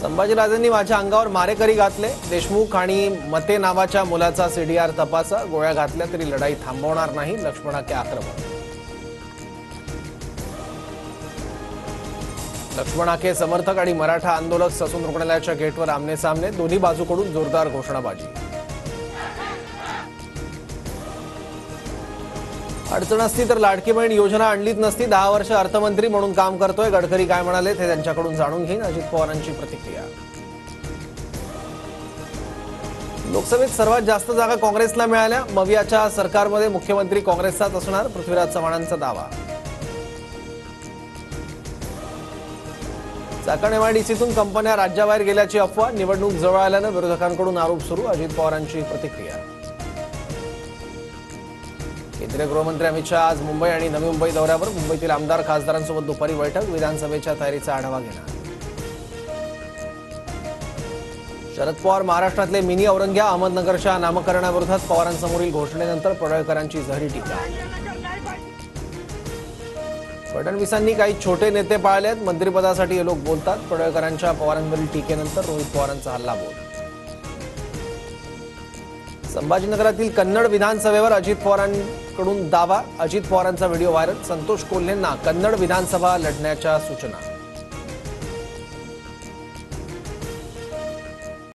संभाजीराजेंनी माझ्या अंगावर मारेकरी घातले। देशमुख आणि मते नावाच्या मुलाचा सीडीआर तपासा। गोळ्या घातल्या तरी लढाई थांबवणार नाही। लक्ष्मणाके आक्रमक। लक्ष्मणाके समर्थक आणि मराठा आंदोलक ससून रुग्णालयाच्या गेटवर आमने सामने। दोन्ही बाजूकडून जोरदार घोषणाबाजी। अडचण असती तर लाडकी बहीण योजना आणलीच नसती। 10 वर्ष अर्थमंत्री म्हणून काम करतोय। गडकरी काय म्हणाले ते त्यांच्याकडून जाणून घेईन। अजित पवारांची प्रतिक्रिया। लोकसभेत सर्वात जास्त जागा काँग्रेसला मिळाल्या। मवियाच्या सरकारमध्ये मुख्यमंत्री काँग्रेसचाच असणार। पृथ्वीराज चव्हाणांचा दावा। चाकण एमआयडीसीतून कंपन्या राज्याबाहेर गेल्याची अफवा। निवडणूक जवळ आल्यानं विरोधकांकडून आरोप सुरू। अजित पवारांची प्रतिक्रिया। केंद्रीय गृहमंत्री अमित शहा आज मुंबई आणि नवी मुंबई दौऱ्यावर। मुंबईतील आमदार खासदारांसोबत दुपारी बैठक। विधानसभेच्या तयारीचा आढावा घेणार। शरद पवार महाराष्ट्रातले मिनी औरंग्या। अहमदनगरच्या नामकरणाविरोधात पवारांसमोरील घोषणेनंतर पडळकरांची जहरी टीका। फडणवीसांनी काही छोटे नेते पाळलेत। मंत्रिपदासाठी हे लोक बोलतात। पडळकरांच्या पवारांवरील टीकेनंतर रोहित पवारांचा हल्लाबोल। संभाजीनगरातील कन्नड विधानसभेवर अजित पवारांकडून दावा। अजित पवारांचा व्हिडिओ व्हायरल। संतोष कोल्हेंना कन्नड विधानसभा लढण्याच्या सूचना।